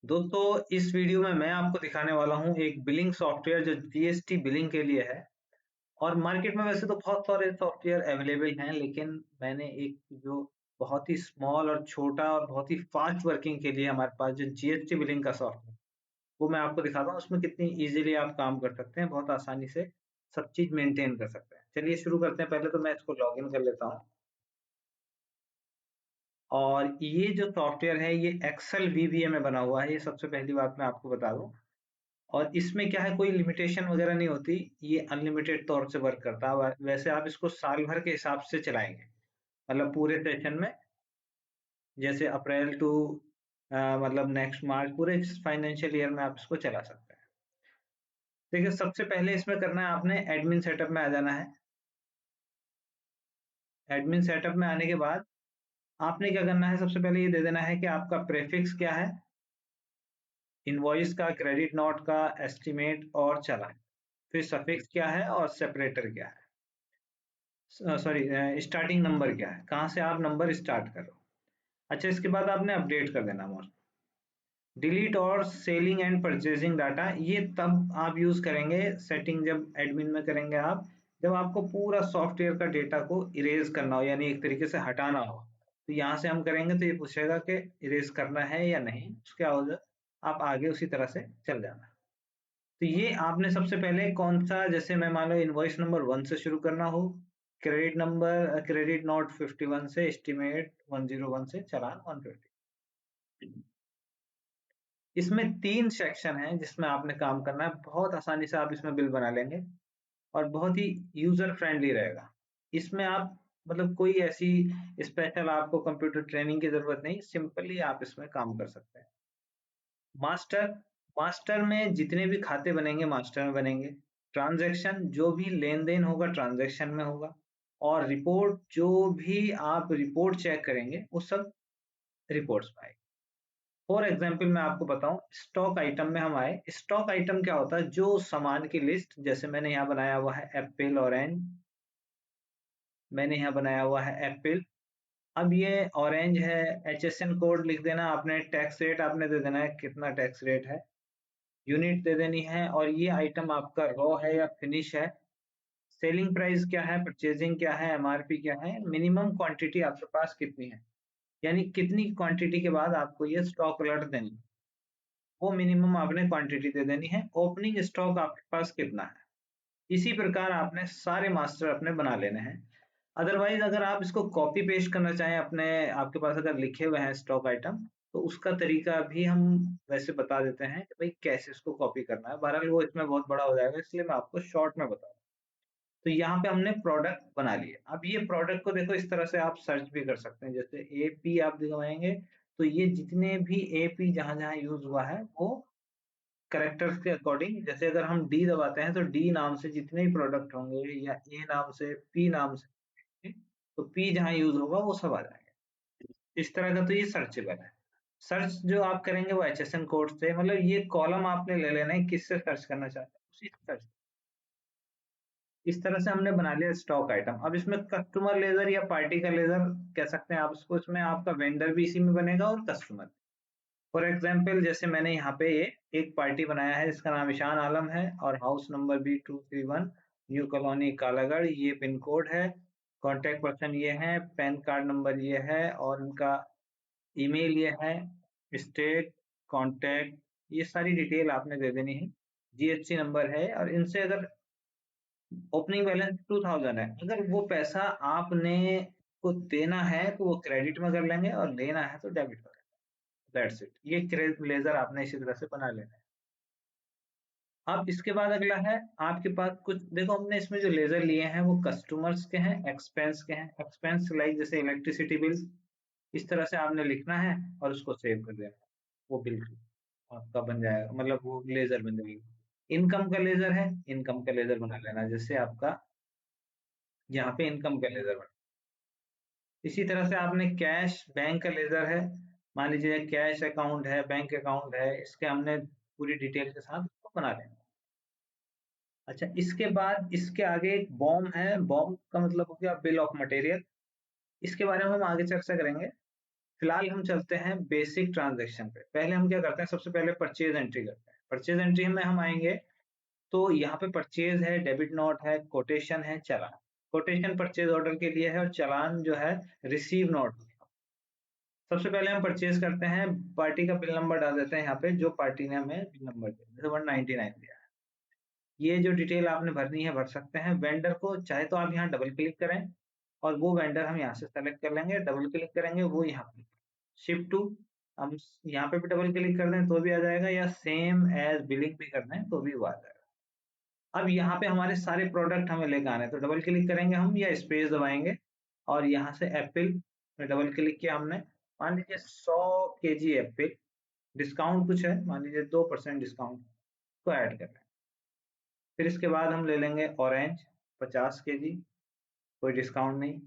दोस्तों इस वीडियो में मैं आपको दिखाने वाला हूँ एक बिलिंग सॉफ्टवेयर जो जीएसटी बिलिंग के लिए है। और मार्केट में वैसे तो बहुत सारे सॉफ्टवेयर अवेलेबल हैं, लेकिन मैंने एक जो बहुत ही स्मॉल और छोटा और बहुत ही फास्ट वर्किंग के लिए हमारे पास जो जीएसटी बिलिंग का सॉफ्टवेयर, वो मैं आपको दिखाता हूँ। उसमें कितनी इजीली आप काम कर सकते हैं, बहुत आसानी से सब चीज मेंटेन कर सकते हैं। चलिए शुरू करते हैं। पहले तो मैं इसको लॉग इन कर लेता हूँ। और ये जो सॉफ्टवेयर है ये एक्सेल वीबीए में बना हुआ है, ये सबसे पहली बात मैं आपको बता दूं। और इसमें क्या है, कोई लिमिटेशन वगैरह नहीं होती, ये अनलिमिटेड तौर से वर्क करता है। वैसे आप इसको साल भर के हिसाब से चलाएंगे, मतलब पूरे सेशन में, जैसे अप्रैल टू मतलब नेक्स्ट मार्च, पूरे फाइनेंशियल ईयर में आप इसको चला सकते हैं। देखिए सबसे पहले इसमें करना है, आपने एडमिन सेटअप में आ जाना है। एडमिन सेटअप में आने के बाद आपने क्या करना है, सबसे पहले ये दे देना है कि आपका प्रेफिक्स क्या है, इनवॉइस का, क्रेडिट नोट का, एस्टिमेट और चालान। फिर सफिक्स क्या है और सेपरेटर क्या है, सॉरी स्टार्टिंग नंबर क्या है, कहाँ से आप नंबर स्टार्ट कर रहे हो। अच्छा, इसके बाद आपने अपडेट कर देना मोस्ट। डिलीट और सेलिंग एंड परचेजिंग डाटा, ये तब आप यूज करेंगे, सेटिंग जब एडमिन में करेंगे आप, जब आपको पूरा सॉफ्टवेयर का डेटा को इरेज करना हो, यानी एक तरीके से हटाना हो। तो यहाँ से हम करेंगे तो ये पूछेगा कि इरेज करना है या नहीं, उसके बाद आप आगे उसी तरह से चल जाना। तो ये आपने सबसे पहले कौन सा, जैसे मैं मान लो इनवॉइस नंबर 1 से शुरू करना हो, क्रेडिट नोट 51 से, एस्टिमेट 101 से, चालान 150। इसमें 3 सेक्शन हैं जिसमें आपने काम करना है। बहुत आसानी से आप इसमें बिल बना लेंगे और बहुत ही यूजर फ्रेंडली रहेगा। इसमें आप मतलब कोई ऐसी स्पेशल आपको कंप्यूटर ट्रेनिंग की जरूरत नहीं, सिंपली आप इसमें काम कर सकते हैं। मास्टर, मास्टर में जितने भी खाते बनेंगे मास्टर में बनेंगे। ट्रांजैक्शन, जो भी लेन देन होगा ट्रांजैक्शन में होगा। और रिपोर्ट, जो भी आप रिपोर्ट चेक करेंगे वो सब रिपोर्ट्स में आएगी। फॉर एग्जाम्पल मैं आपको बताऊं, स्टॉक आइटम में हम आए। स्टॉक आइटम क्या होता है, जो सामान की लिस्ट, जैसे मैंने यहाँ बनाया हुआ है एप्पल ऑरेंज, मैंने यहाँ बनाया हुआ है एप्पल। अब ये ऑरेंज है, एचएसएन कोड लिख देना आपने, टैक्स रेट आपने दे देना है, कितना टैक्स रेट है, यूनिट दे देनी है, और ये आइटम आपका रॉ है या फिनिश है। सेलिंग प्राइस क्या है, परचेजिंग क्या है, एमआरपी क्या है, मिनिमम क्वांटिटी आपके पास कितनी है, यानी कितनी क्वांटिटी के बाद आपको ये स्टॉक अलर्ट देनी है, वो मिनिमम आपने क्वांटिटी दे देनी है। ओपनिंग स्टॉक आपके पास कितना है। इसी प्रकार आपने सारे मास्टर अपने बना लेने हैं। अदरवाइज अगर आप इसको कॉपी पेस्ट करना चाहें अपने, आपके पास अगर लिखे हुए हैं स्टॉक आइटम, तो उसका तरीका भी हम वैसे बता देते हैं कि भाई कैसे इसको कॉपी करना है। बहरहाल वो इसमें बहुत बड़ा हो जाएगा, इसलिए मैं आपको शॉर्ट में बता। तो यहाँ पे हमने प्रोडक्ट बना लिए। अब ये प्रोडक्ट को देखो, इस तरह से आप सर्च भी कर सकते हैं। जैसे एपी आप दिखाएंगे, तो ये जितने भी एपी जहां जहां यूज हुआ है वो करेक्टर्स के अकॉर्डिंग, जैसे अगर हम डी दबाते हैं तो डी नाम से जितने भी प्रोडक्ट होंगे, या ए नाम से, पी नाम से, तो पी जहां यूज होगा वो सब आ जाएंगे। इस तरह का तो ये सर्चेबल है। सर्च जो आप करेंगे वो एचएसएन कोड से, मतलब ये कॉलम आपने ले लेना है, किससे सर्च करना चाहते हैं उसी से सर्च। इस तरह से हमने बना लिया स्टॉक आइटम। अब इसमें कस्टमर लेजर या पार्टी का लेजर कह सकते हैं आप इसको, इसमें आपका वेंडर भी इसी में बनेगा और कस्टमर। फॉर एग्जाम्पल जैसे मैंने यहाँ पे ये एक पार्टी बनाया है जिसका नाम ईशान आलम है, और हाउस नंबर भी 231, न्यू कॉलोनी कालागढ़, ये पिन कोड है। कॉन्टेक्ट पर्सन ये है, पैन कार्ड नंबर ये है, और उनका ईमेल ये है, स्टेट, कॉन्टेक्ट, ये सारी डिटेल आपने दे देनी है। जीएसटी नंबर है, और इनसे अगर ओपनिंग बैलेंस 2000 है, अगर वो पैसा आपने को देना है तो वो क्रेडिट में कर लेंगे, और लेना है तो डेबिट में। दैट्स इट, ये क्रेडिट लेजर आपने इसी तरह से बना लेना है। अब इसके बाद अगला है, आपके पास कुछ देखो, हमने इसमें जो लेजर लिए हैं वो कस्टमर्स के हैं, एक्सपेंस के हैं। एक्सपेंस लाइक जैसे इलेक्ट्रिसिटी बिल, इस तरह से आपने लिखना है और उसको सेव कर देना है। वो बिल आपका बन जाएगा, मतलब वो लेजर बन जाएगा। इनकम का लेजर है, इनकम का लेजर बना लेना, जैसे आपका यहाँ पे इनकम का लेजर। इसी तरह से आपने कैश, बैंक का लेजर है, मान लीजिए कैश अकाउंट है, बैंक अकाउंट है, इसके हमने पूरी डिटेल के साथ उसको बना लेंगे। अच्छा, इसके बाद इसके आगे एक बॉम है। बॉम का मतलब हो गया बिल ऑफ मटेरियल, इसके बारे में हम आगे चर्चा करेंगे। फिलहाल हम चलते हैं बेसिक ट्रांजैक्शन पे। पहले हम क्या करते हैं, सबसे पहले परचेज एंट्री करते हैं। परचेज एंट्री में हम आएंगे तो यहाँ पे परचेज है, डेबिट नोट है, कोटेशन है, चालान। कोटेशन परचेज ऑर्डर के लिए है और चालान जो है रिसीव नोट। सबसे पहले हम परचेज करते हैं, पार्टी का बिल नंबर डाल देते हैं यहाँ पे, जो पार्टी ने हमें बिल नंबर दिया, जैसे 199 दिया है। ये जो डिटेल आपने भरनी है भर सकते हैं। वेंडर को चाहे तो आप यहाँ डबल क्लिक करें और वो वेंडर हम यहाँ से सेलेक्ट कर लेंगे, डबल क्लिक करेंगे वो यहाँ पे शिफ्ट टू, हम यहाँ पे भी डबल क्लिक कर दें तो भी आ जाएगा, या सेम एज बिलिंग भी कर दें तो भी वो आ जाएगा। अब यहाँ पे हमारे सारे प्रोडक्ट हमें लेकर आने, तो डबल क्लिक करेंगे हम या स्पेस दबाएंगे और यहाँ से एप्पल में डबल क्लिक किया हमने। मान लीजिए 100 kg एप्पल, डिस्काउंट कुछ है, मान लीजिए 2% डिस्काउंट को ऐड कर रहे हैं। फिर इसके बाद हम ले लेंगे ऑरेंज 50 kg, कोई डिस्काउंट नहीं।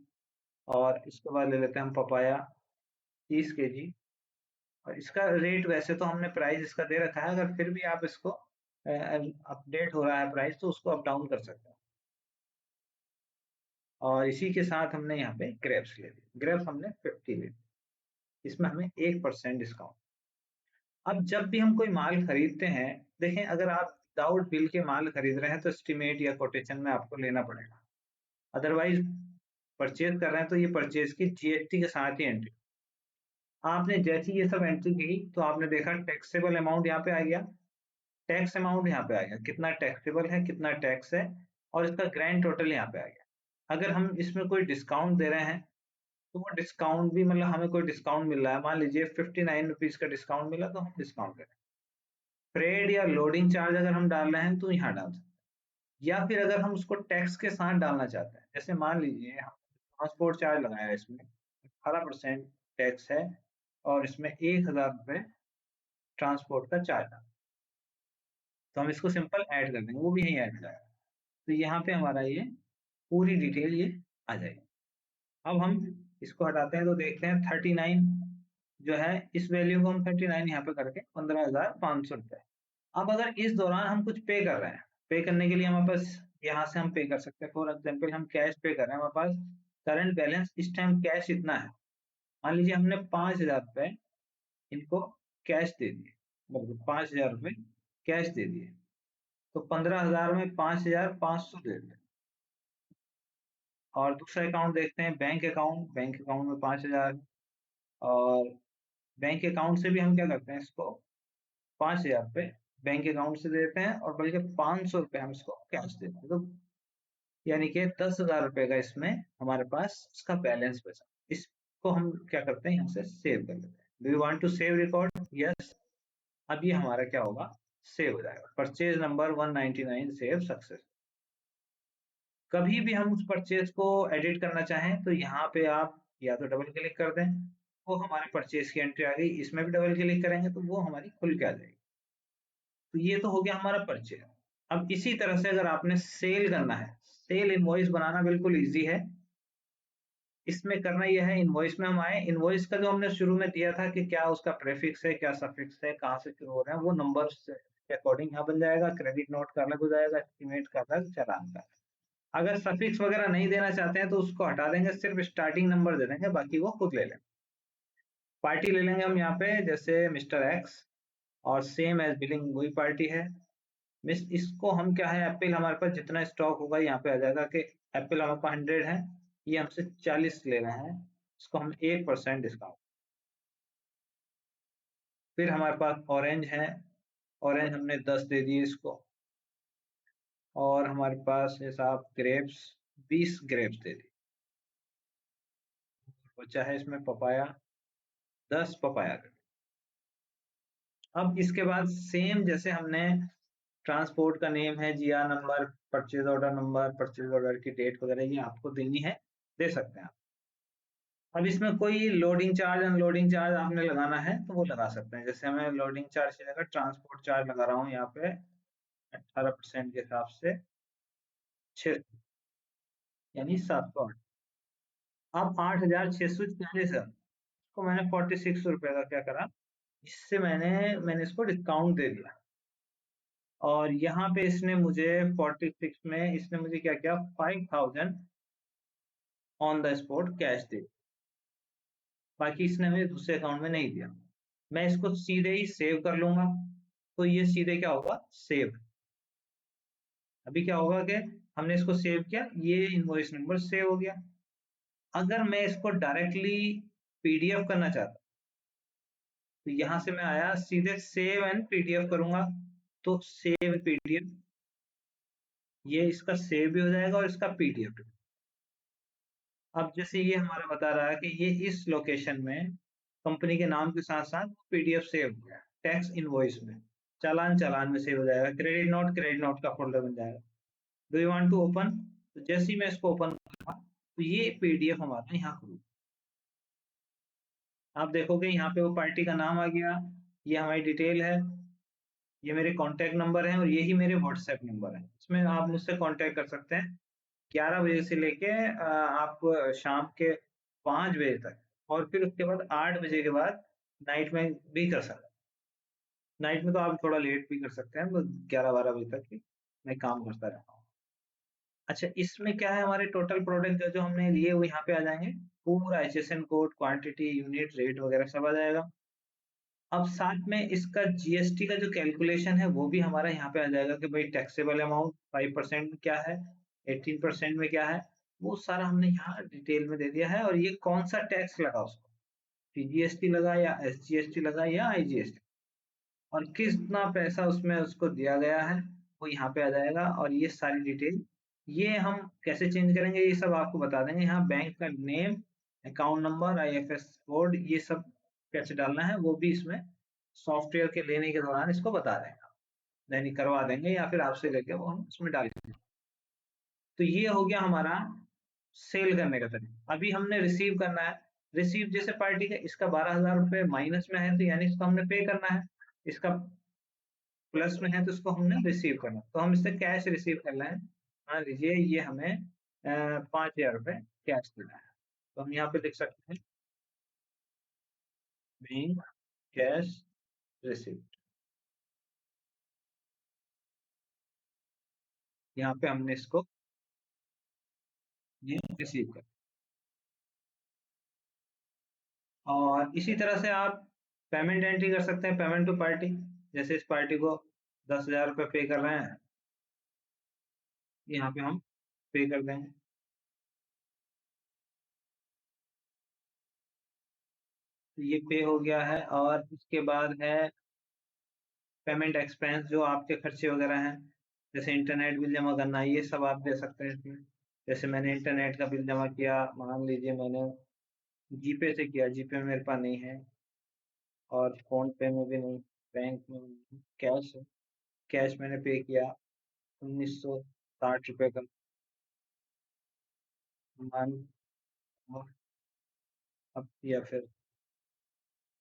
और इसके बाद ले लेते हैं हम पपाया 30 kg, और इसका रेट वैसे तो हमने प्राइस इसका दे रखा है, अगर फिर भी आप इसको अपडेट हो रहा है प्राइस तो उसको अप डाउन कर सकते हैं। और इसी के साथ हमने यहाँ पे ग्रेप्स ले ली, ग्रेप्स हमने 50 ले ली, इसमें हमें 1% डिस्काउंट। अब जब भी हम कोई माल खरीदते हैं, देखें अगर आप विदाउट बिल के माल खरीद रहे हैं तो एस्टिमेट या कोटेशन में आपको लेना पड़ेगा। अदरवाइज परचेज कर रहे हैं तो ये परचेज की जीएसटी के साथ ही एंट्री। आपने जैसी ये सब एंट्री की तो आपने देखा टैक्सेबल अमाउंट यहाँ पे आ गया, टैक्स अमाउंट यहाँ पे आ गया, कितना टैक्सेबल है, कितना टैक्स है, और इसका ग्रैंड टोटल यहाँ पे आ गया। अगर हम इसमें कोई डिस्काउंट दे रहे हैं तो वो डिस्काउंट भी, मतलब हमें कोई डिस्काउंट मिल रहा है, मान लीजिए 59 रुपीज का डिस्काउंट मिला तो हम डिस्काउंट करें। फ्रेड या लोडिंग चार्ज अगर हम डाल रहे हैं तो यहाँ डाल सकते हैं, या फिर अगर हम उसको टैक्स के साथ डालना चाहते हैं, जैसे मान लीजिए हम ट्रांसपोर्ट चार्ज लगाया है, इसमें 18% टैक्स है और इसमें 1000 रुपये ट्रांसपोर्ट का चार्ज है, तो हम इसको सिंपल ऐड कर देंगे, वो भी यहीं ऐड हो जाएगा। तो यहाँ पे हमारा ये पूरी डिटेल ये आ जाएगी। अब हम इसको हटाते हैं तो देखते हैं 39 जो है, इस वैल्यू को हम 39 यहाँ पे करके 15,500 रुपये। अब अगर इस दौरान हम कुछ पे कर रहे हैं, पे करने के लिए हमारे पास यहाँ से हम पे कर सकते हैं। फॉर एग्जाम्पल हम कैश पे कर रहे हैं, हमारे पास करंट बैलेंस इस टाइम कैश इतना है, मान लीजिए हमने 5,000 रुपये इनको कैश दे दिए, मतलब 5,000 रुपये कैश दे दिए, तो 15,000 में 5,500 दे दिए। और दूसरा अकाउंट देखते हैं, बैंक अकाउंट, बैंक अकाउंट में 5,000, और बैंक अकाउंट से भी हम क्या करते हैं, इसको 5,000 रुपये बैंक अकाउंट से देते हैं और बल्कि 500 रुपये हम इसको कैश देते हैं, तो यानी कि 10,000 रुपये का इसमें हमारे पास इसका बैलेंस बचा। इसको हम क्या करते हैं, यहाँ से सेव कर लेते हैं। Do you want to save record? Yes. अब ये हमारा क्या होगा, सेव हो जाएगा, परचेज नंबर 199 सेव सक्सेस। कभी भी हम उस परचेज को एडिट करना चाहें तो यहाँ पे आप या तो डबल क्लिक कर दें, वो हमारे परचेज की एंट्री आ गई, इसमें भी डबल क्लिक करेंगे तो वो हमारी खुल के आ जाएगी। तो ये तो हो गया हमारा परचेज। अब इसी तरह से अगर आपने सेल करना है, सेल इनवॉइस बनाना बिल्कुल इजी है। इसमें करना यह है, इनवॉइस में हम आए, इनवॉइस का जो हमने शुरू में दिया था कि क्या उसका प्रेफिक्स है, क्या सफिक्स है, कहाँ से शुरू हो रहे हैं, वो नंबर के अकॉर्डिंग यहाँ बन जाएगा। क्रेडिट नोट का अलग हो जाएगा, एस्टिमेट का अलग, चालान का। अगर सफिक्स वगैरह नहीं देना चाहते हैं तो उसको हटा देंगे, सिर्फ स्टार्टिंग नंबर दे देंगे, बाकी वो खुद ले लेंगे। पार्टी ले लेंगे हम यहाँ पे, जैसे मिस्टर एक्स, और सेम एज बिलिंग वही पार्टी है। मिस इसको हम क्या है, एप्पल हमारे पास जितना स्टॉक होगा यहाँ पे आ जाएगा कि एप्पल हमारे पास 100 है, ये हमसे 40 ले रहे हैं, इसको हम 1% डिस्काउंट। फिर हमारे पास ऑरेंज है, ऑरेंज हमने 10 दे दिए इसको। और हमारे पास है साहब ग्रेप्स, 20 ग्रेप्स दे दिए। बचा है इसमें पपाया, 10 पपाया। अब इसके बाद सेम जैसे हमने ट्रांसपोर्ट का नेम है, GR number, purchase order number, purchase order की डेट वगैरह ये आपको देनी है, दे सकते हैं आप। अब इसमें कोई लोडिंग चार्ज अनलोडिंग चार्ज आपने लगाना है तो वो लगा सकते हैं, जैसे हमें लोडिंग चार्ज की जगह ट्रांसपोर्ट चार्ज लगा रहा हूँ यहाँ पे 18% के हिसाब से 6, यानी 708। अब 8,640 है, इसको मैंने 46 रुपए का क्या करा, इससे मैंने इसको डिस्काउंट दे दिया। और यहाँ पे इसने मुझे 46 में इसने मुझे क्या किया, 5,000 ऑन द स्पॉट कैश दे। बाकी इसने हमें दूसरे अकाउंट में नहीं दिया। मैं इसको सीधे ही सेव कर लूंगा, तो ये सीधे क्या होगा, सेव। अभी क्या होगा कि हमने इसको सेव किया, ये इनवॉइस नंबर सेव हो गया। अगर मैं इसको डायरेक्टली पीडीएफ करना चाहता, तो यहां से मैं आया सीधे सेव एंड पीडीएफ करूंगा, तो सेव पीडीएफ, ये इसका सेव भी हो जाएगा और इसका पीडीएफ भी। अब जैसे ये हमारा बता रहा है कि ये इस लोकेशन में कंपनी के नाम के साथ साथ पीडीएफ सेव हो गया, टैक्स इनवॉइस में, चालान चालान में सेव हो जाएगा, क्रेडिट नोट का फोल्डर बन जाएगा। Do you want to open, तो जैसे ही मैं इसको ओपन करूंगा तो ये पीडीएफ हमारा यहाँ खुल, आप देखोगे यहाँ पे वो पार्टी का नाम आ गया, ये हमारी डिटेल है, ये मेरे कॉन्टैक्ट नंबर है और यही मेरे व्हाट्सएप नंबर है। इसमें आप मुझसे कॉन्टैक्ट कर सकते हैं 11 बजे से लेके आप शाम के 5 बजे तक, और फिर उसके बाद 8 बजे के बाद नाइट में भी कर सकते हैं। नाइट में तो आप थोड़ा लेट भी कर सकते हैं, बस 11-12 बजे तक भी मैं काम करता रहता हूँ। अच्छा, इसमें क्या है, हमारे टोटल प्रोडक्ट जो हमने लिए वो यहाँ पे आ जाएंगे, पूरा HSN code, quantity, unit, rate वगैरह सब आ जाएगा। अब साथ में इसका जीएसटी का जो कैलकुलेशन है वो भी हमारा यहाँ पे आ जाएगा कि भाई टैक्सेबल अमाउंट 5% क्या है, 18% में क्या है, वो सारा हमने यहाँ डिटेल में दे दिया है। और ये कौन सा टैक्स लगा उसको, सीजीएसटी लगा या एसजीएसटी लगा या आईजीएसटी, और कितना पैसा उसमें उसको दिया गया है वो यहाँ पे आ जाएगा। और ये सारी डिटेल, ये हम कैसे चेंज करेंगे ये सब आपको बता देंगे। यहाँ बैंक का name, account number, IFS code, ये सब कैसे डालना है वो भी इसमें सॉफ्टवेयर के लेने के दौरान इसको बता देंगे, यानी करवा देंगे या फिर आपसे लेके वो हम उसमें डाल देंगे। तो ये हो गया हमारा सेल करने का तरीका। अभी हमने रिसीव करना है, रिसीव जैसे पार्टी का इसका 12,000 रुपये माइनस में है, तो यानी इसको हमने पे करना है, इसका प्लस में है तो इसको हमने रिसीव करना है। तो हम इससे कैश रिसीव कर रहे हैं, मान लीजिए ये हमें 5,000 रुपये कैश देना है, तो हम यहाँ पे लिख सकते हैं बीइंग कैश रिसीव, यहाँ पे हमने इसको ये रिसीव कर। और इसी तरह से आप पेमेंट एंट्री कर सकते हैं, पेमेंट टू पार्टी, जैसे इस पार्टी को 10,000 रुपये पे कर रहे हैं, यहाँ पे हम पे कर देंगे। तो ये पे हो गया है। और इसके बाद है पेमेंट एक्सपेंस, जो आपके खर्चे वगैरह हैं, जैसे इंटरनेट बिल जमा करना है, ये सब आप दे सकते हैं इसमें। जैसे मैंने इंटरनेट का बिल जमा किया, मान लीजिए मैंने जीपे से किया, जीपे मेरे पास नहीं है, और फोन पे में भी नहीं, बैंक में भी नहीं, कैश है, कैश मैंने पे किया 1960 रुपये का, मान, अब या फिर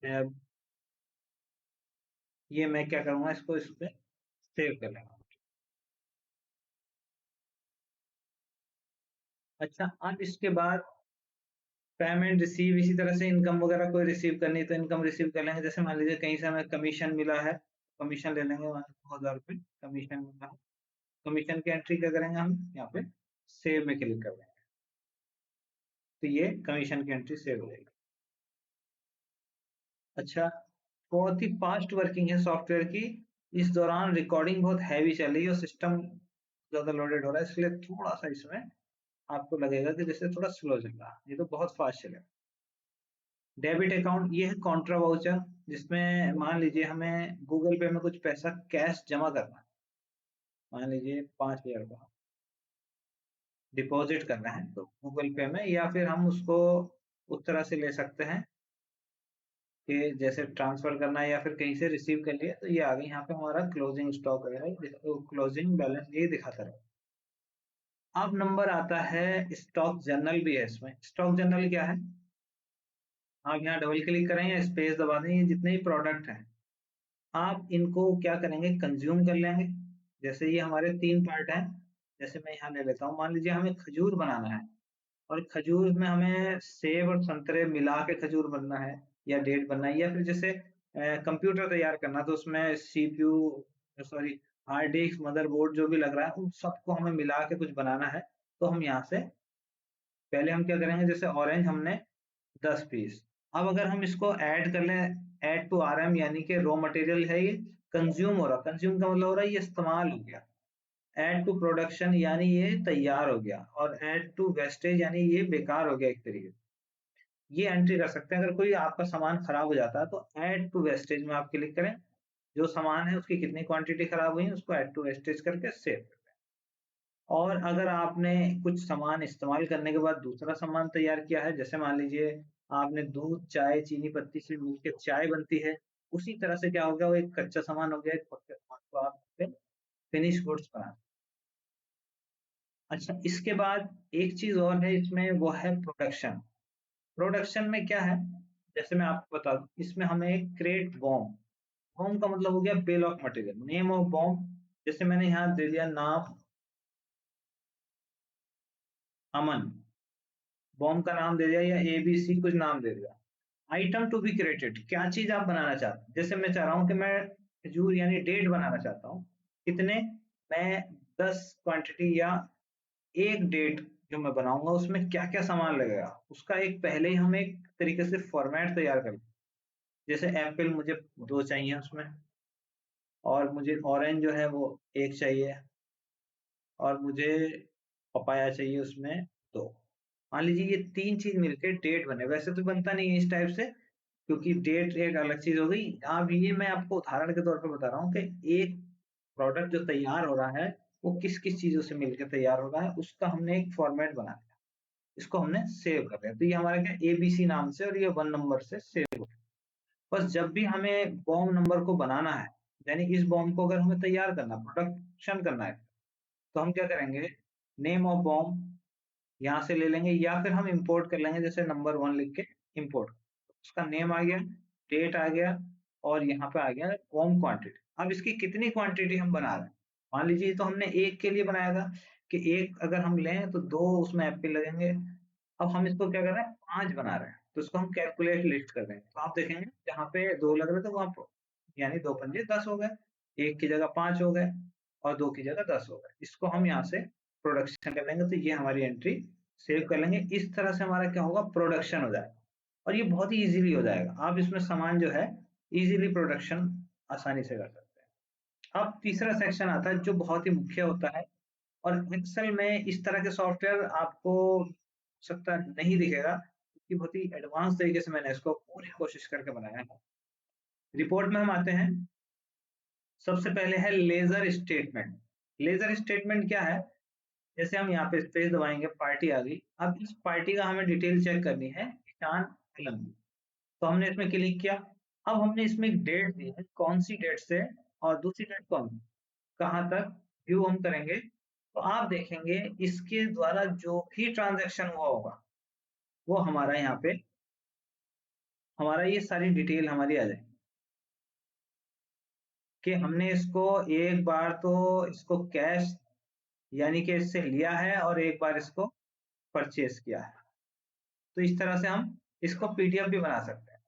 अब ये मैं क्या करूँगा, इसको इस पे सेव कर लेंगे। अच्छा, अब इसके बाद पेमेंट रिसीव, इसी तरह से इनकम वगैरह कोई रिसीव करनी है तो इनकम रिसीव कर लेंगे। जैसे मान लीजिए कहीं से हमें कमीशन मिला है, कमीशन ले लेंगे, मान 2,000 रुपये कमीशन मिला है, कमीशन की एंट्री क्या करेंगे हम, यहाँ पे सेव में क्लिक कर देंगे, तो ये कमीशन की एंट्री सेव हो जाएगी। अच्छा, बहुत ही फास्ट वर्किंग है सॉफ्टवेयर की, इस दौरान रिकॉर्डिंग बहुत हैवी चल रही है और सिस्टम ज्यादा लोडेड हो रहा है, इसलिए थोड़ा सा इसमें आपको लगेगा कि जैसे थोड़ा स्लो चल रहा है, ये तो बहुत फास्ट चलेगा। डेबिट अकाउंट, ये है कॉन्ट्रा वाउचर, जिसमें मान लीजिए हमें गूगल पे में कुछ पैसा कैश जमा करना है, मान लीजिए 5,000 रुपये डिपॉजिट करना है तो गूगल पे में, या फिर हम उसको उस तरह से ले सकते हैं कि जैसे ट्रांसफर करना है या फिर कहीं से रिसीव कर लिया, तो ये आ गई यहाँ पे हमारा क्लोजिंग स्टॉक है, क्लोजिंग बैलेंस ये दिखाता रहे। अब नंबर आता है स्टॉक जर्नल, भी है इसमें। स्टॉक जर्नल क्या है, आप यहाँ डबल क्लिक करें या स्पेस दबा दें, ये जितने ही प्रोडक्ट हैं आप इनको क्या करेंगे, कंज्यूम कर लेंगे। जैसे ये हमारे 3 पार्ट हैं, जैसे मैं यहाँ ले लेता हूँ, मान लीजिए हमें खजूर बनाना है, और खजूर में हमें सेब और संतरे मिला के खजूर बनना है, या डेट बनना है, या फिर जैसे कंप्यूटर तैयार करना, तो उसमें CPU, sorry, hard disk, motherboard जो भी लग रहा है उन सबको हमें मिला के कुछ बनाना है। तो हम यहाँ से पहले हम क्या करेंगे, जैसे ऑरेंज हमने 10 पीस, अब अगर हम इसको ऐड कर लें, ऐड टू आरएम, यानी कि रॉ मटेरियल है ये, कंज्यूम हो रहा, कंज्यूम का मतलब हो रहा है ये इस्तेमाल हो गया। ऐड टू प्रोडक्शन यानी ये तैयार हो गया, और ऐड टू वेस्टेज यानी ये बेकार हो गया एक तरीके से। ये एंट्री कर सकते हैं, अगर कोई आपका सामान खराब हो जाता है तो ऐड टू वेस्टेज में आप क्लिक करें, जो सामान है उसकी कितनी क्वांटिटी खराब हुई है उसको ऐड टू वेस्टेज करके सेव। और अगर आपने कुछ सामान इस्तेमाल करने के बाद दूसरा सामान तैयार किया है, जैसे मान लीजिए आपने दूध, चाय, चीनी पत्ती से मिलकर चाय बनती है, उसी तरह से क्या हो गया, वो एक कच्चा सामान हो गया, एक पक्के सामान को आप फिनिश गुड्स बना। अच्छा, इसके बाद एक चीज और है इसमें, वो है प्रोडक्शन। प्रोडक्शन में क्या है, जैसे मैं आपको बता दूं, इसमें हमें एक क्रिएट बॉम्ब, बॉम्ब का मतलब हो गया bill of material, name of bomb. जैसे मैंने यहाँ दे दिया नाम अमन, बॉम्ब का नाम दे दिया, या एबीसी कुछ नाम दे दिया। आइटम टू बी क्रिएटेड, क्या चीज आप बनाना चाहते हैं, जैसे मैं चाह रहा हूँ कि मैं खजूर यानी डेट बनाना चाहता हूँ। कितने, मैं 10 क्वांटिटी, या एक डेट जो मैं बनाऊंगा उसमें क्या क्या सामान लगेगा, उसका एक पहले ही हम एक तरीके से फॉर्मेट तैयार कर लें। जैसे एप्पल मुझे 2 चाहिए उसमें, और मुझे ऑरेंज जो है वो 1 चाहिए, और मुझे पपाया चाहिए उसमें 2। मान लीजिए ये 3 चीज मिलकर डेट बने, वैसे तो बनता नहीं है इस टाइप से, क्योंकि डेट एक अलग चीज हो गई। अब ये मैं आपको उदाहरण के तौर पर बता रहा हूँ कि एक प्रोडक्ट जो तैयार हो रहा है वो किस किस चीजों से मिलकर तैयार हो रहा है, उसका हमने एक फॉर्मेट बना दिया, इसको हमने सेव कर दिया। तो ये हमारा क्या, एबीसी नाम से, और ये 1 नंबर से सेव हो गया। बस जब भी हमें बॉम्ब नंबर को बनाना है, यानी इस बॉम्ब को अगर हमें तैयार करना, प्रोडक्शन करना है, तो हम क्या करेंगे, नेम ऑफ बॉम्ब यहाँ से ले लेंगे, या फिर हम इंपोर्ट कर लेंगे, जैसे नंबर 1 लिख के इंपोर्ट, उसका नेम आ गया, डेट आ गया, और यहाँ पे आ गया बॉम्ब क्वांटिटी। अब इसकी कितनी क्वांटिटी हम बना रहे हैं, मान लीजिए तो हमने एक के लिए बनाया था, कि एक अगर हम लें तो 2 उसमें एप्पल लगेंगे। अब हम इसको क्या कर रहे हैं, 5 बना रहे हैं, तो इसको हम कैलकुलेट लिस्ट कर देंगे, तो आप देखेंगे जहाँ पे 2 लग रहे थे वहां पर, यानी 2 पंजे 10 हो गए, एक की जगह 5 हो गए, और 2 की जगह 10 हो गए। इसको हम यहाँ से प्रोडक्शन कर लेंगे, तो ये हमारी एंट्री सेव कर लेंगे। इस तरह से हमारा क्या होगा, प्रोडक्शन हो जाएगा, और ये बहुत ही इजीली हो जाएगा। आप इसमें सामान जो है इजीली प्रोडक्शन आसानी से कर सकते हैं। अब तीसरा सेक्शन आता है जो बहुत ही मुख्य होता है, और एक्सेल में इस तरह के सॉफ्टवेयर आपको हो सकता है नहीं दिखेगा, क्योंकि बहुत ही एडवांस तरीके से मैंने इसको पूरी कोशिश करके बनाया है। रिपोर्ट में हम आते हैं, सबसे पहले है लेजर स्टेटमेंट। लेजर स्टेटमेंट क्या है, जैसे हम यहाँ पे स्पेस दबाएंगे, पार्टी आ गई। अब इस पार्टी का हमें डिटेल चेक करनी है, ईशान आलम, तो हमने इसमें क्लिक किया। अब हमने इसमें एक डेट दी है, कौन सी डेट से, और दूसरी डेट कौन, कहाँ तक व्यू हम करेंगे, तो आप देखेंगे इसके द्वारा जो भी ट्रांजैक्शन हुआ होगा वो हमारा यहाँ पे, हमारा ये सारी डिटेल हमारी आ जाएगी, कि हमने इसको एक बार तो इसको कैश यानी कि इससे लिया है, और एक बार इसको परचेज किया है। तो इस तरह से हम इसको पीडीएफ भी बना सकते हैं।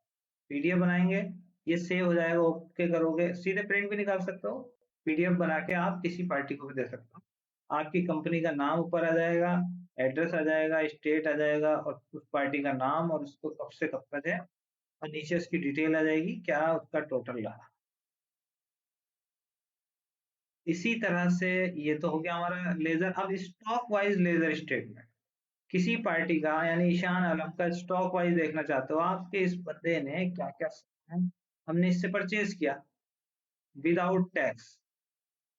पीडीएफ बनाएंगे, ये सेव हो जाएगा, ओके करोगे, सीधे प्रिंट भी निकाल सकते हो, पीडीएफ बना के आप किसी पार्टी को भी दे सकते हो। आपकी कंपनी का नाम ऊपर आ जाएगा, एड्रेस आ जाएगा, स्टेट आ जाएगा, और उस पार्टी का नाम, और उसको कब से कब तक है, और नीचे उसकी डिटेल आ जाएगी, क्या उसका टोटल रहा। इसी तरह से ये तो हो गया हमारा लेजर। अब स्टॉक वाइज लेजर स्टेटमेंट, किसी पार्टी का यानी ईशान आलम का स्टॉक वाइज देखना चाहते हो आप, कि इस बंदे ने क्या क्या सामान हमने इससे परचेज किया विदाउट टैक्स,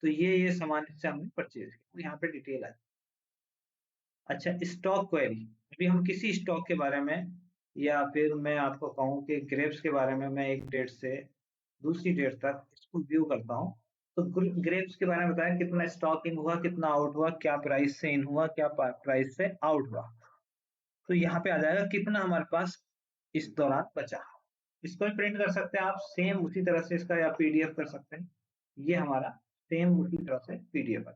तो ये सामान इससे हमने परचेज किया, तो यहाँ पे डिटेल है। अच्छा, स्टॉक क्वेरी, अभी हम किसी स्टॉक के बारे में, या फिर मैं आपको कहूँ कि ग्रेप्स के बारे में, मैं एक डेट से दूसरी डेट तक इसको व्यू करता हूँ, तो ग्रेप्स के बारे में बताया कितना स्टॉक इन हुआ, कितना आउट हुआ, क्या प्राइस से इन हुआ, क्या प्राइस से आउट हुआ, तो यहाँ पे आ जाएगा कितना हमारे पास इस दौरान बचा। इसको भी प्रिंट कर सकते हैं आप सेम उसी तरह से इसका, या पीडीएफ कर सकते हैं, ये हमारा सेम उसी तरह से पीडीएफ है।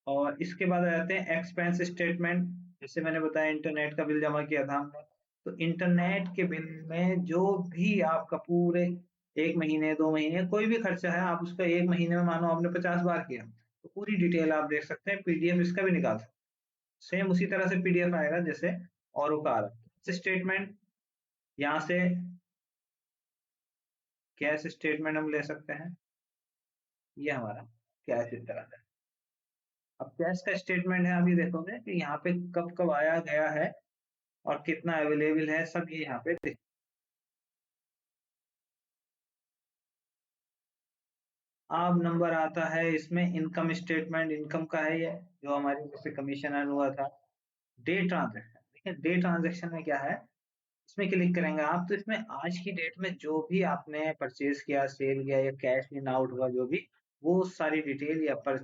और इसके बाद आ जाते हैं एक्सपेंस स्टेटमेंट। जैसे मैंने बताया इंटरनेट का बिल जमा किया था हमने, तो इंटरनेट के बिल में जो भी आपका पूरे 1 महीने 2 महीने कोई भी खर्चा है, आप उसका 1 महीने में मानो आपने 50 बार किया, तो पूरी डिटेल आप देख सकते हैं, पीडीएफ इसका भी निकाल सकते हैं। सेम उसी तरह से पीडीएफ आएगा जैसे और का आ रहा है। स्टेटमेंट यहाँ से कैश स्टेटमेंट हम ले सकते हैं, ये हमारा कैश इस तरह से। अब कैश का स्टेटमेंट है, अभी देखोगे कि यहाँ पे कब कब आया गया है और कितना अवेलेबल है, सब ये यहाँ पे दिख। अब नंबर आता है इसमें इनकम स्टेटमेंट, इनकम का है ये, जो हमारी जैसे कमीशन अर्न हुआ था। डे ट्रांजेक्शन, देखिए डे ट्रांजेक्शन में क्या है, इसमें क्लिक करेंगे आप तो इसमें आज की डेट में जो भी आपने परचेज किया, सेल किया या कैश इन आउट हुआ जो भी, वो सारी डिटेल या पर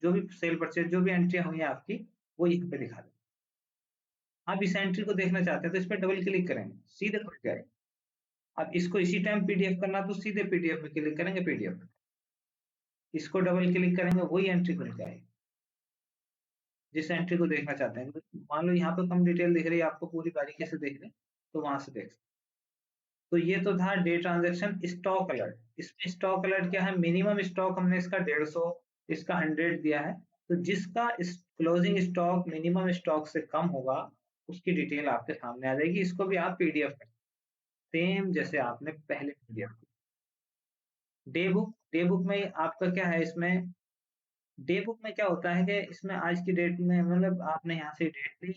जो भी सेल परचेज जो भी एंट्री हुई है आपकी, वो यहाँ पे दिखा दें। आप इस एंट्री को देखना चाहते हैं तो इस पर डबल क्लिक करेंगे, सीधे खुल जाएगा। अब इसको इसी टाइम पीडीएफ करना तो सीधे पीडीएफ में क्लिक करेंगे, पीडीएफ। इसको डबल क्लिक करेंगे, वही एंट्री खुल जाएगी जिस एंट्री को देखना चाहते हैं। मान लो यहाँ पे कम डिटेल दिख रही है आपको, पूरी बारीकी से देख रहे हैं तो वहां से देख। तो ये तो था डे ट्रांजैक्शन। स्टॉक अलर्ट, इसमें स्टॉक अलर्ट क्या है, मिनिमम स्टॉक हमने इसका 150, इसका 100 दिया है। तो जिसका क्लोजिंग स्टॉक मिनिमम स्टॉक से कम होगा उसकी डिटेल आपके सामने आ जाएगी। इसको भी आप पीडीएफ कर, सेम जैसे आपने पहले पीडीएफ। डे बुक में आपका क्या है, इसमें डे बुक में क्या होता है कि इसमें आज की डेट में मतलब आपने यहाँ से डेट ली,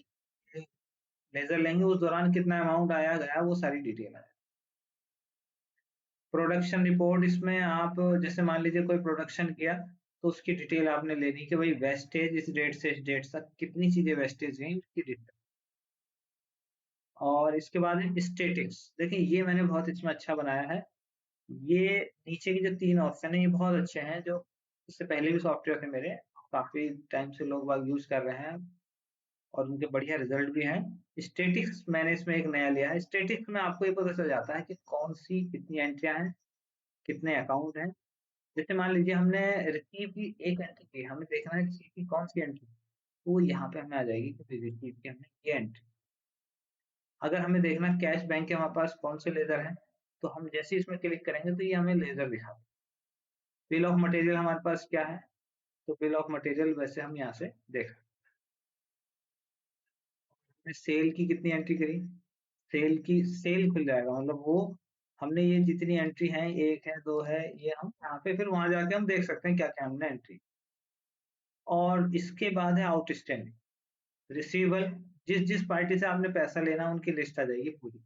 लेजर लेंगे, उस दौरान कितना अमाउंट आया गया वो सारी डिटेल है। प्रोडक्शन रिपोर्ट, इसमें आप जैसे मान लीजिए कोई प्रोडक्शन किया तो उसकी डिटेल आपने लेनी कि भाई वेस्टेज इस डेट से इस डेट तक कितनी चीजें वेस्टेज हुई उसकी डिटेल। और इसके बाद है स्टेटिक्स, देखिए ये मैंने बहुत इसमें अच्छा बनाया है। ये नीचे के जो 3 ऑप्शन है ये बहुत अच्छे हैं, जो इससे पहले भी सॉफ्टवेयर थे मेरे, काफी टाइम से लोग बाग यूज कर रहे हैं और उनके बढ़िया रिजल्ट भी हैं। स्टेटिक्स मैंने इसमें एक नया लिया है। स्टेटिक्स में आपको ये पता चल जाता है कि कौन सी कितनी एंट्रियां हैं, कितने अकाउंट हैं। जैसे मान लीजिए हमने रिसीव की एक एंट्री की, हमें देखना है रिसीव की कौन सी एंट्री, तो वो यहाँ पे हमें आ जाएगी कि रिसीव की हमने ये एंट्री। अगर हमें देखना कैश बैंक के हमारे पास कौन से लेजर हैं, तो हम जैसे ही इसमें क्लिक करेंगे तो ये हमें लेजर दिखाता है। बिल ऑफ मटेरियल हमारे पास क्या है, तो बिल ऑफ मटेरियल वैसे हम यहाँ से देख सकते हैं। सेल की कितनी एंट्री करी, सेल की सेल खुल जाएगा, मतलब वो हमने ये जितनी एंट्री है, एक है दो है, ये हम यहाँ पे फिर वहां जाके हम देख सकते हैं क्या क्या हमने एंट्री। और इसके बाद है आउटस्टैंडिंग रिसीवेबल, जिस जिस पार्टी से आपने पैसा लेना है उनकी लिस्ट आ जाएगी पूरी,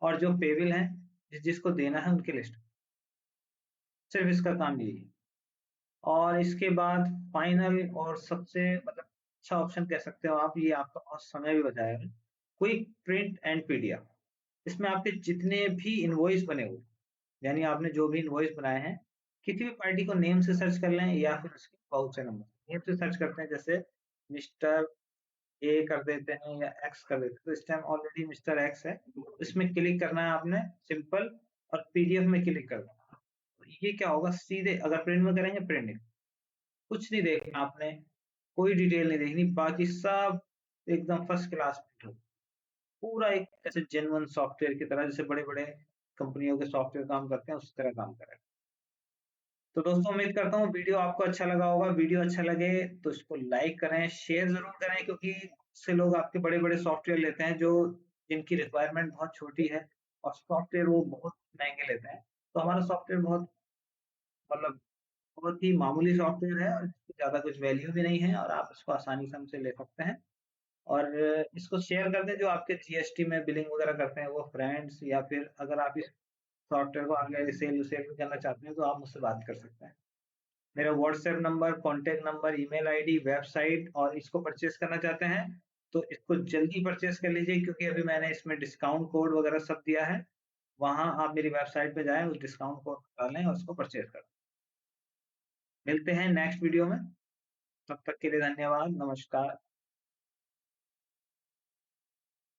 और जो पेबल है जिस जिसको देना है उनकी लिस्ट। सिर्फ इसका काम यही है। और इसके बाद फाइनल और सबसे मतलब अच्छा ऑप्शन कह सकते हो आप, ये आपका बहुत समय भी बचाएगा, क्विक प्रिंट एंड पीडीएफ। इसमें आपके जितने भी इनवॉइस बने हुए, यानी आपने जो भी इनवॉइस बनाए हैं, किसी भी पार्टी को नेम से सर्च कर लें या फिर उसके वाउचर नंबर नेम से सर्च करते हैं, जैसे मिस्टर ए कर देते हैं या एक्स कर देते हैं, तो इस टाइम ऑलरेडी मिस्टर एक्स है, इसमें क्लिक करना है आपने सिंपल, और पीडीएफ में क्लिक करना है। तो ये क्या होगा, सीधे अगर प्रिंट में करेंगे प्रिंटिंग, कुछ नहीं देखना आपने, कोई डिटेल नहीं देखनी, बाकी सब एकदम फर्स्ट क्लास प्रिंट हो, पूरा एक ऐसे जेन्युइन सॉफ्टवेयर की तरह, जैसे बड़े बड़े कंपनियों के सॉफ्टवेयर काम करते हैं उस तरह काम करेगा। तो दोस्तों उम्मीद करता हूँ वीडियो आपको अच्छा लगा होगा। वीडियो अच्छा लगे तो इसको लाइक करें, शेयर जरूर करें, क्योंकि से लोग आपके बड़े बड़े सॉफ्टवेयर लेते हैं जो जिनकी रिक्वायरमेंट बहुत छोटी है और सॉफ्टवेयर वो बहुत महंगे लेते हैं। तो हमारा सॉफ्टवेयर बहुत मतलब बहुत ही मामूली सॉफ्टवेयर है और इसकी ज्यादा कुछ वैल्यू भी नहीं है, और आप इसको आसानी से हमसे ले सकते हैं। और इसको शेयर कर दें जो आपके जीएसटी में बिलिंग वगैरह करते हैं वो फ्रेंड्स, या फिर अगर आप इस सॉफ्टवेयर को आगे सेल सेल करना चाहते हैं तो आप मुझसे बात कर सकते हैं। मेरा WhatsApp number, contact number, email ID, website, और इसको परचेज करना चाहते हैं तो इसको जल्दी परचेज कर लीजिए, क्योंकि अभी मैंने इसमें डिस्काउंट कोड वगैरह सब दिया है। वहां आप मेरी वेबसाइट पे जाएं, उस डिस्काउंट कोड डालें और उसको परचेज करें। मिलते हैं नेक्स्ट वीडियो में, तब तक के लिए धन्यवाद, नमस्कार।